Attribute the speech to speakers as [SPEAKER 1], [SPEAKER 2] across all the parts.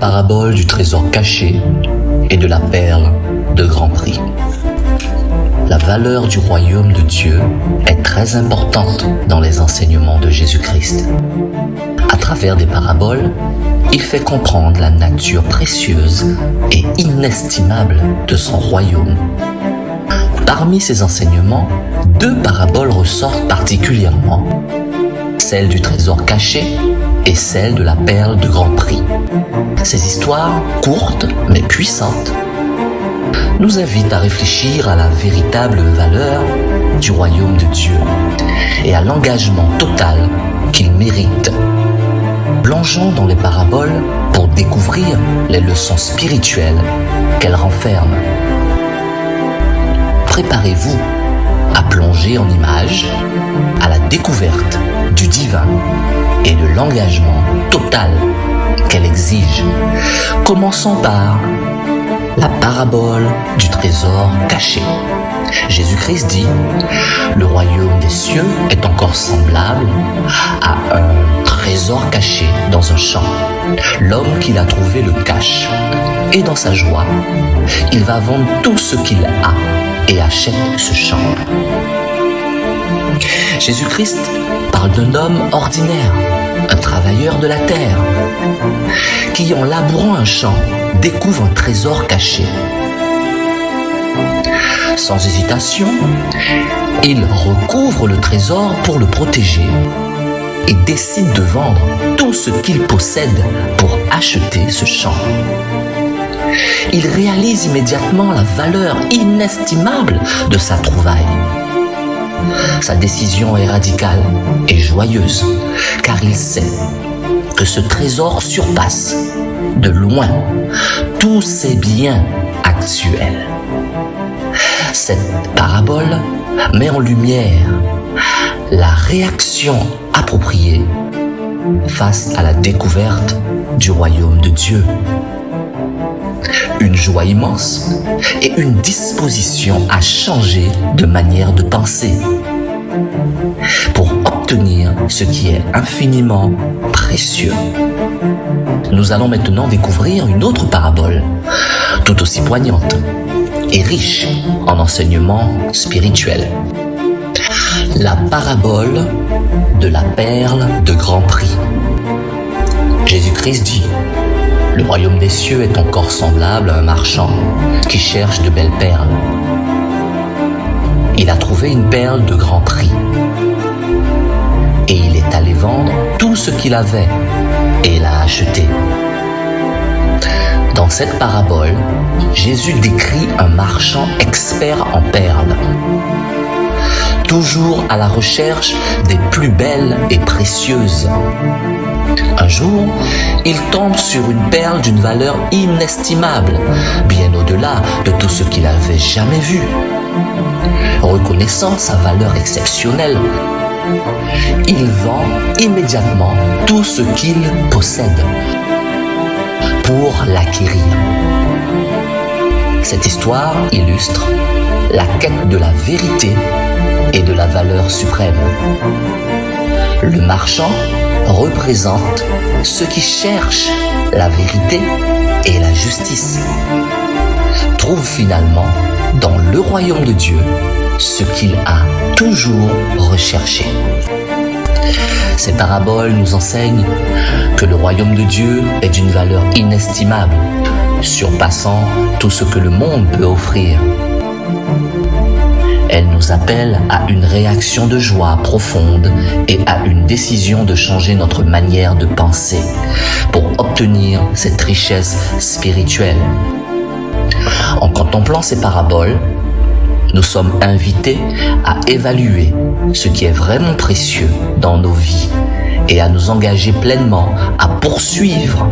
[SPEAKER 1] parabole du trésor caché et de la perle de grand prix. La valeur du royaume de Dieu est très importante dans les enseignements de Jésus-Christ. À travers des paraboles, il fait comprendre la nature précieuse et inestimable de son royaume. Parmi ces enseignements, 2 paraboles ressortent particulièrement, celle du trésor caché et celle de la perle de grand prix. Ces histoires, courtes mais puissantes, nous invitent à réfléchir à la véritable valeur du royaume de Dieu et à l'engagement total qu'il mérite. Plongeons dans les paraboles pour découvrir les leçons spirituelles qu'elles renferment. Préparez-vous à plonger en images à la découverte du divin et de l'engagement total qu'elle exige. Commençons par la parabole du trésor caché. Jésus-Christ dit: le royaume des cieux est encore semblable à un trésor caché dans un champ. L'homme qui l'a trouvé le cache, et dans sa joie, il va vendre tout ce qu'il a et achète ce champ. Jésus-Christ parle d'un homme ordinaire, un travailleur de la terre, qui en labourant un champ découvre un trésor caché. Sans hésitation, il recouvre le trésor pour le protéger et décide de vendre tout ce qu'il possède pour acheter ce champ. Il réalise immédiatement la valeur inestimable de sa trouvaille. Sa décision est radicale et joyeuse, car il sait que ce trésor surpasse de loin tous ses biens actuels. Cette parabole met en lumière la réaction appropriée face à la découverte du royaume de Dieu. Une joie immense et une disposition à changer de manière de penser pour obtenir ce qui est infiniment précieux. Nous allons maintenant découvrir une autre parabole, tout aussi poignante et riche en enseignements spirituels. La parabole de la perle de grand prix. Jésus-Christ dit: le royaume des cieux est encore semblable à un marchand qui cherche de belles perles. Il a trouvé une perle de grand prix et il est allé vendre tout ce qu'il avait et l'a achetée. Dans cette parabole, Jésus décrit un marchand expert en perles, toujours à la recherche des plus belles et précieuses. Un jour, il tombe sur une perle d'une valeur inestimable, bien au-delà de tout ce qu'il avait jamais vu. Reconnaissant sa valeur exceptionnelle, il vend immédiatement tout ce qu'il possède pour l'acquérir. Cette histoire illustre la quête de la vérité et de la valeur suprême. Le marchand représente ceux qui cherchent la vérité et la justice, trouve finalement dans le royaume de Dieu ce qu'il a toujours recherché. Ces paraboles nous enseignent que le royaume de Dieu est d'une valeur inestimable, surpassant tout ce que le monde peut offrir. Elle nous appelle à une réaction de joie profonde et à une décision de changer notre manière de penser pour obtenir cette richesse spirituelle. En contemplant ces paraboles, nous sommes invités à évaluer ce qui est vraiment précieux dans nos vies et à nous engager pleinement à poursuivre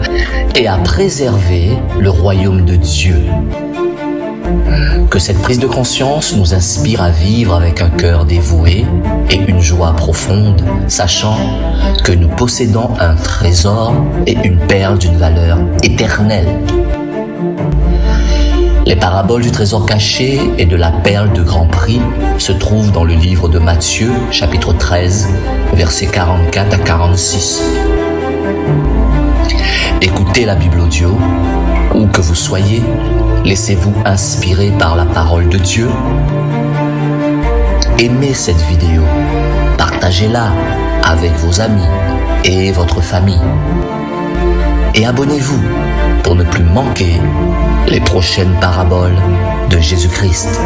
[SPEAKER 1] et à préserver le royaume de Dieu. Que cette prise de conscience nous inspire à vivre avec un cœur dévoué et une joie profonde, sachant que nous possédons un trésor et une perle d'une valeur éternelle. Les paraboles du trésor caché et de la perle de grand prix se trouvent dans le livre de Matthieu, chapitre 13, versets 44 à 46. Écoutez écoutez la Bible audio, où que vous soyez, laissez-vous inspirer par la parole de Dieu. Aimez cette vidéo, partagez-la avec vos amis et votre famille. Et abonnez-vous pour ne plus manquer les prochaines paraboles de Jésus-Christ.